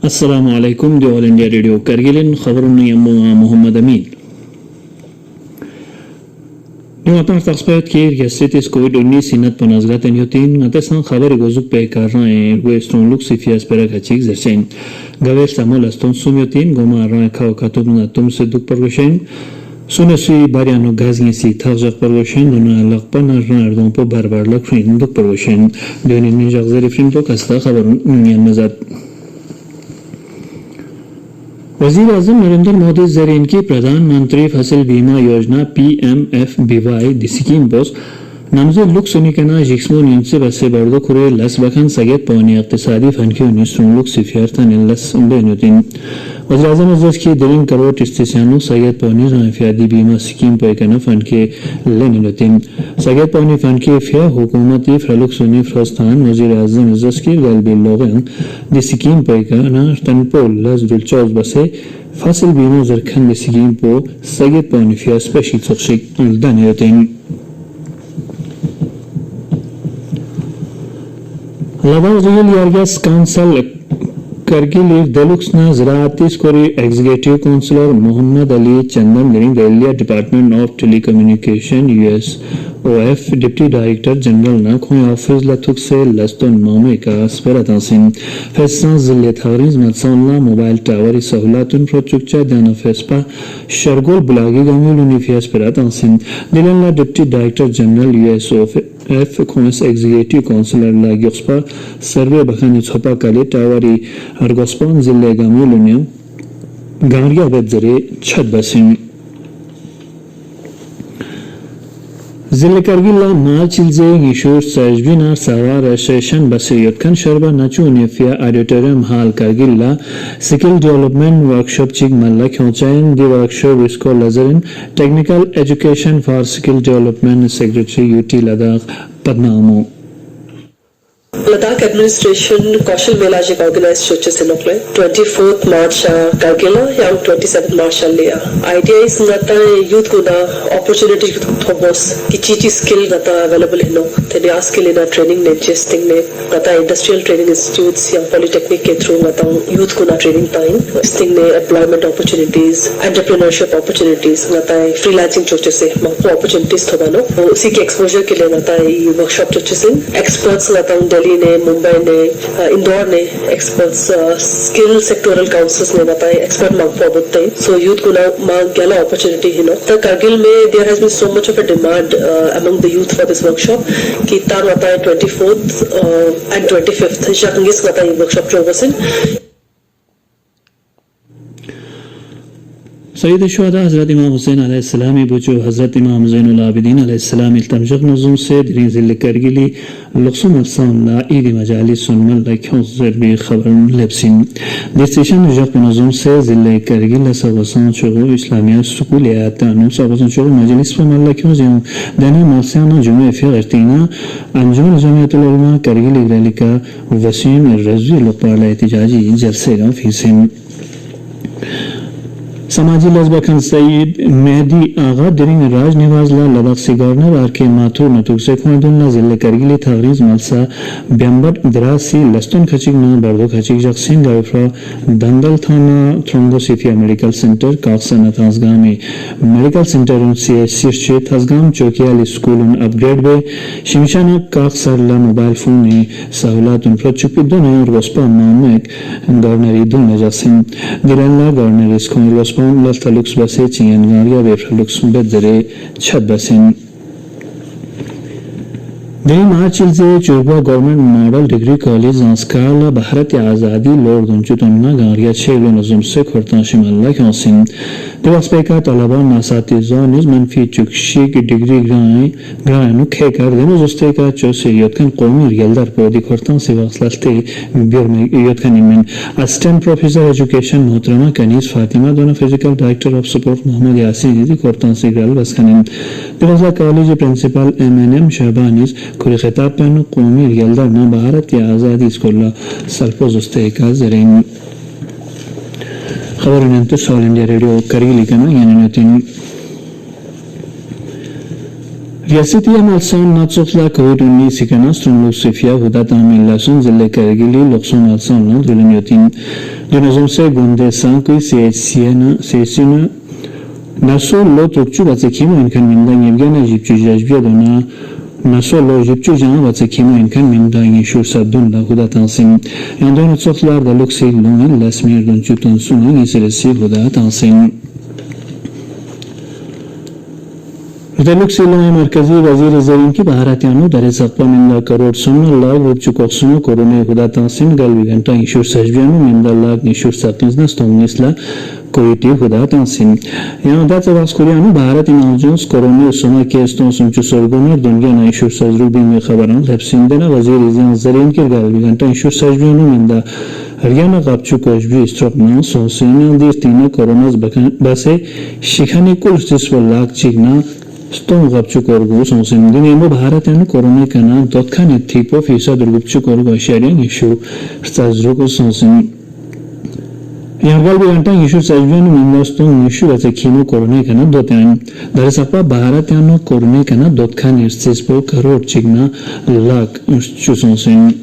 अस्सलामु अलैकुम the all India radio करगिलिन खबरुन यम्मु Mohammad Amin Newatan taqspayat ki riyasetis COVID-19 sinat panazgatan yotin atasan khabari gozuk pe karran westron luk sifias perak achik zerchen gaver samol aston sumyotin goma ran ka katub na tum se duk pargoshen sunasi bariano gazgi si tawjaq pargoshen dona laqpan ran ardon po barbar lakrin duk pargoshen doni nijaq zerifrin to kasta khabarun niyan mazat वज़ीर आज़म नरेंद्र मोदी ज़रीन की प्रधानमंत्री फसल बीमा योजना PMFBY scheme Bose नमज़े look सुनिकना जिक्स्मो नियंसे बसे बर्दो खुरे लस बखन सगेत पौनी इक़्तिसादी फनकी उन्नीसों look सिफियारता ने लस बेनुतिन वज़ीर आज़म अज़्ज़ की 3 करोड़ इस्तिसानो सगेत पौनी राफ़ियादी बीमा स्कीम पे कना फनके लेनिनुतिन सगेत पौनी फनके फिया हुकूमती फ्रलुक सुनी फ्रस्तान वज़ीर आज़म अज़्ज़ की गलबी लोगन स्कीम पे कना तनपो लस दुलचौज बसे फसल बीमा ज़रखन स्कीम पो सगेत पौनी फिया special सोशिक दानियतिन Lavazil Yargas Council Kargil Deluxna Zaratis Kori Executive Councillor Muhammad Ali Chandan during the India Department of Telecommunication USOF Deputy Director General Nakhoy Office Latuk se Laston Mameka Speratasin Fessan Zillet Hariz Matsanla Mobile Tower Sahulatun Prochukcha Dana Fespa Shargol Bulagi Gamil Unifias Peratasin Dilanla Deputy Director General USOF Commerce Executive Councillor La Gospa Survey Bakhani Chopa Kale Tawari Argospon Zille Gamulunia Garia Bedzere Chadbasim Zille Kargila Malchilze Gishur Sajbina Sawar Session Basiyotkan Sharba Nachu Nefia Auditorium Hall Kargila Skill Development Workshop Chig Malla Khonchain the workshop Risco Lazarin Technical Education for Skill Development Secretary UT Ladakh Padnamo Ladakh administration कौशल मेला जे organise सोचे से लोग 24th मार्च करगिला या 27th मार्च लिया idea इस नता यूथ को ना अपॉर्चुनिटी तो बस कि चीची स्किल नता अवेलेबल है नो तेरे आज के लिए ना ट्रेनिंग ने जेस्टिंग ने नता इंडस्ट्रियल ट्रेनिंग इंस्टीट्यूट्स या पॉलिटेक्निक के थ्रू नता यूथ को ना ट्रेनिंग टाइम जेस्टिंग ने एम्प्लॉयमेंट अपॉर्चुनिटीज एंटरप्रेन्योरशिप अपॉर्चुनिटीज नता फ्रीलांसिंग सोचे से मौका अपॉर्चुनिटीज तो बनो उसी के एक्सपोजर के लिए नता वर्कशॉप सोचे से एक्सपर्ट्स नता दिल्ली ने मुंबई ने इंदौर ने एक्सपर्ट्स स्किल सेक्टोरल काउंसिल्स ने बताए एक्सपर्ट मांग फॉरवर्ड थे सो यूथ को ना मांग गला अपॉर्चुनिटी है नो तो कारगिल में there has been so much of a demand among the youth for this workshop कि तार बताए 24th एंड 25th जंगिस बताए वर्कशॉप जो वसन सैयद शुहदा हज़रत इमाम हुसैन अलैहिस्सलाम बुचो हज़रत इमाम ज़ैनुल आबिदीन अलैहिस्सलाम इल्तमजक नज़ुम से दिरी ज़िले करगिली लुक्सुम अफसानला ईद मजालिस सुनमल लख्यों ज़रबी खबर लेप्सिन डिस्टेशन जक नज़ुम से ज़िले करगिल सवसन चुगो इस्लामिया सुकुलियात अनु सवसन चुगो मजलिस फमल लख्यों ज़ेम दनी मौसियाना जुमे फी गर्तीना अंजुम जमियतुल उलमा करगिल इग्रालिका वसीम रज़वी लुपाला एहतिजाजी जलसे गा फीसिम समाजी लज़बखन सईद मेहदी आगा दिरिंग राज निवाजला लद्दाख से गवर्नर आर के माथुर नतुक से खुदुल्ला जिले करगिली तगरीज मलसा बेम्बट दरासी लस्तन खचिक ना बर्दो खचिक जक्सिन गावफ्रा दंदल थाना थ्रोम्बोसिफिया मेडिकल सेंटर काक्सन थासगामी मेडिकल सेंटर से सिरचे थासगाम चौकियाल स्कूल अपग्रेड बे शिमशाना काक्सरला मोबाइल फोन ने सहूलत उन फ्लचुपी दोनों और वस्पा मामक गवर्नर ईदुल नजासिन दिरल्ला governor school Lal Talux Base Chingan Garia Betralux Bedre Chad Basin Dei Marchilze Chuba Government Model Degree College Zanskala Bharat Azadi Lord Unchutunna Garia Chelo Nazum Se Khortan Shimalla Khansin Devaspeka Taliban Nasatizon is Manfi Chukshik Degree Granu Kekar Demosteka Chose Yotkan Qomi Yeldar Podi Khortan Sivaslaste Birme Yotkan Imen Assistant Professor Education Motrama Kanis Fatima Dona Physical Director of Support Muhammad Yasin Khortan Sigal Baskanin Devasla College Principal MNM Shabanis Kuri Khitab Panu Qomi Yeldar Na Bharat Ya Azadi Skola Salpozoste Ka Zarin खबर इनंतु all India radio करगिली kana yanin Riyasetti amalsan natsofla COVID-19 sikana stronglu sifia huda tamil lasun zille kargili lokson alsan lan dulunyotin dunazomse gonde sankui sesina naso lo tokchu batsekimo inkan mindan yevgena jipchu jajbia dona naso lo jipchu jana batsekimo inkan mindan yeshur sabdun la huda tansin yandon natsoflar da luksi lon lasmir don chutun sunan iselesi huda tansin Delux इलाके मरकजी वजीर ज़रीन की भारतीयों दरे सत्ता मिंदा करोड़ सुन्न लाख रुपये कोक्सुनो कोरोने खुदा तंसिन गल विघंटा इंशुर सजबियानो मिंदा लाख इंशुर सत्तिंजना स्टोंगनिसला कोईटी खुदा तंसिन यहाँ दात वास्कुरियानो भारत इनाउंस कोरोने सुमा केस्टों सुंचु सरगोनर दुनिया ना इंशुर सजरुबी में खबरों लफ्सिन देना वजीर ज़रीन की गल विघंटा इंशुर सजबियानो मिंदा हरियाणा कापचु कोशबी स्ट्रोक ना सोसेना दिस तीना कोरोना बसे शिखानी कुल जिसव लाख चिकना Stone gapchu korgu sonsin dinemo bharatan korona kana dotkhane tipo fisa durgupchu korgu asharian issue stazruko sonsin Yargal biganta issue sajven mindaston issue ase kino korona kana dotan daresapa bharatan korona kana dotkhane sespo karor chigna lak issue sonsin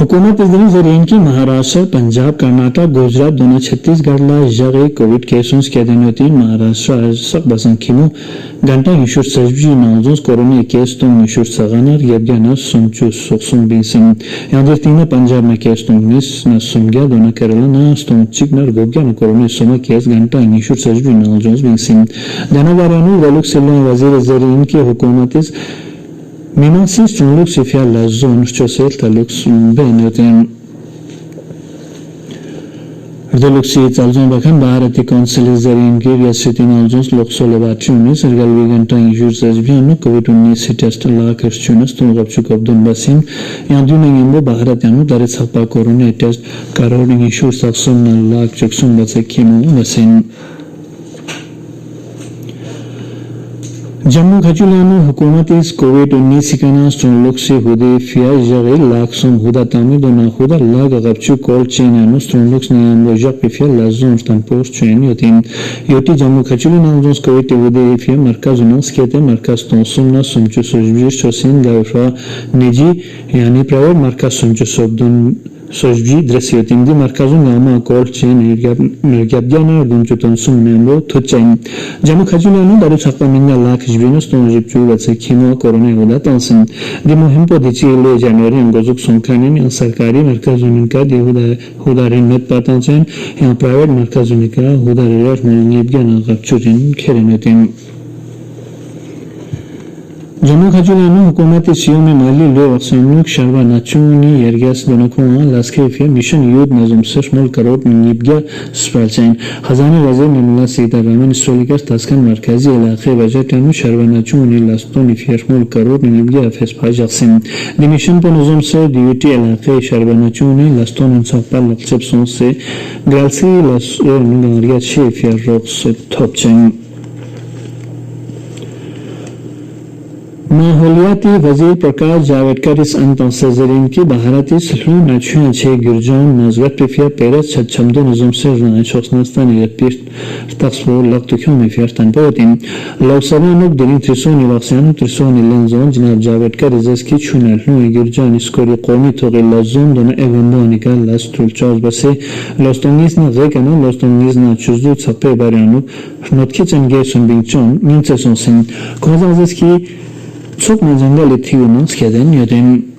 हुकूमत इस जरिए की महाराष्ट्र पंजाब कर्नाटक गुजरात दोनों छत्तीसगढ़ ला जगह Covid cases के दिन होती महाराष्ट्र सब बसंखिमो घंटा इंशुर सर्जी नौजोस कोरोना केस तो इंशुर सगानर यज्ञाना सुंचु सुखसुम बिसिंग यादर तीन पंजाब में केस तो निस न सुंग्या दोनों केरला न तो चिकनर गोग्या न कोरोना सुमा केस घंटा इंशुर सर्जी नौजोस बिसिंग जनवारियानु वलुक सिल्लो वजीर जरिए की हुकूमत इस Minasi stronglu sifia la zone chosel talux benyoten Reluxi talzon bakan Bharati Council zarin ki Riyasetti nalzons loksol batchuni sergal viganta injur sajbiano COVID-19 test la kerchunas to gapchu kabdun basin yandun ngembo Bharatanu dare sapa corona test karori injur sakson la cheksun batsekimo basin Jammu खजुलानो हुकूमत इस कोविड-19 सिकाना स्ट्रोंगलोक से हुदे फिया जगे लाख सुम हुदा तामी दोना हुदा लाग गपचु कोल चेनानो स्ट्रोंगलोक ने अंबो जक पिफिया लाजोन स्टंपोस चेन योतिन योटी जम्मू खजुलानो जोस कोविड हुदे फिया मरकज नोस केते मरकज तोसुम ना सुमचु सोजबी सोसिन गावफा निजी यानी प्राइवेट मरकज सुमचु सोबदुन Sojbi dresiyotin markazun ama kolchen ergabdiana dunchuton sumnembo tuchain jamu khajulanu daru sakpa minna lakh jibinus ton jipchu vatse kimo korona hoda tansin di muhim po dichi le january ngozuk sonkanin sarkari markazun ka di hoda rinmet patanchen ya private markazun ka hoda rer nebgana gapchurin kerenetin Jammu खजुलानो हुकूमत सीओ में माली लो अक्समुक शर्वा नाचुनी यरगस दोनों लास्के फिया mission युद्ध नजम sir मोल करोड़ निब्या स्पालचैन खजाना वजीर निर्मला सीतारमण स्ट्रोलिका तस्कन मरकजी इलाके बजट एनु शर्वा नाचुनी लास्तोनी फिया मोल करोड़ निब्या फेस पाजक्सिन द मिशन पर नजम सर ड्यूटी इलाके शर्वा नाचुनी लास्तोन सपल लक्ष्यसों से ग्रालसी लासो निगरिया शेफ या रॉक्स टॉपचैन माहौलियाती वजीर प्रकाश जावड़ेकर इस अंतर्जरीन की भारतीय सलून नचुआ छे गिरजान नजरत पिफिया पेरस छमदो नजम से राय शोसनस्तान यपिस तस्वो लक्तुक्यों में फियर्तन पोतिन लोकसभा नुक दिलिंग त्रिसोन निवासियान त्रिसोन लेंजोन जनाब जावड़ेकर इस की चुनल नु गिरजान स्कोरी कौमी तोगेला जोन दोनों एवंडोनिका लास्टुल चार्ज बसे लोस्टोंगिस ना जेकनो लोस्टोंगिस ना चुजु छपे बारियानु नोटकी चंगे सुनबिंचोन निंचे सोसिन कोजाजिस की Çok mazandalı tiyonun skeden yöden.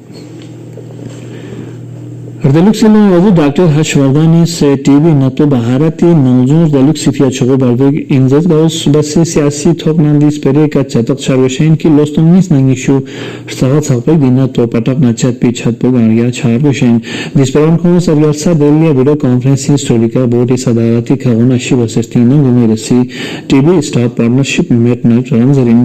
Deluxilo yazı Dr. Harshvardhan से टीवी न तो भारती नौजों देलुक्स फिया चगो बर्दग इंजज गाउस बसे सियासी थोक नंदिस पेरे का चतक सर्वेशन की लोस्तोंगिस नंगिशु सगत सकपे दिना तो पटक नचत पिछत पोगारिया छारवेशन दिस परम को सरकार सा दिल्ली वीडियो कॉन्फ्रेंसिंग स्टोरिका बोर्ड सदारती खगोना शिवसस्तीनो गुमेरसी टीवी स्टार पार्टनरशिप मेट नेट रंजरिन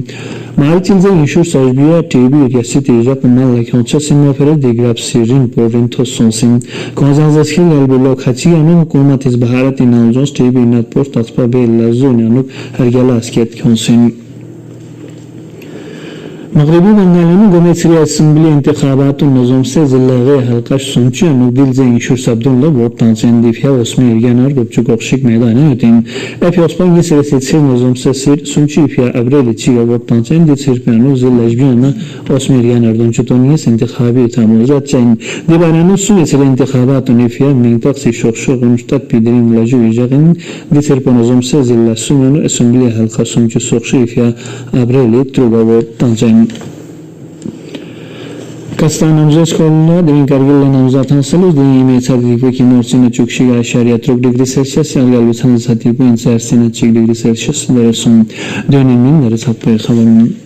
मालचिंजे इशू सर्बिया टीवी रियासिटी जापनल लखोंचा सिनो फेरे दिग्राप सिरिन पोरिन तो सोंसिन कोजाजस्की गलबलो खचियानो हुकूमत इस भारती नौजोस टीवी नत पोस्ट तस्पा बे लजोनानु हरगला स्केट खोंसिन मगरबी बंगाल में गोमेसरी असेंबली इंतखाबात नज़म से जिला हल्का सुनची अनुदिल से इंशुर शब्दों वोट तांसेन दिफिया उसमें इर्गानार गुप्चु कोशिक मैदान है तीन एफियोस्पांग ये सिर नज़म से सिर सुनची फिया अब्रेल चिगा वोट तांसेन दिल सिर पियानो जिल लजबियाना उसमें इर्गानार दोनचुतोनी से इंतखाबी तामुजात चैन दिबारानो सुने सिर इंतखाबात निफिया मिंतक से शोक्षो गुंजतक पिदरिन लजु इजागिन दिल सिर नज़म से जिला सुनो असेंबली हल्का सुनची सोक्षी फिया अब्रेल त्रुगा vote तांसेन Kastan namzat şkoluna demin kargılla namzat hansılız demin ime sertifikü ki norsina çukşiga aşağıya 3 degree Celsius yalgal bitanız sertifikü insersine 3 degree Celsius dersun dönemin neresi hatpaya havarın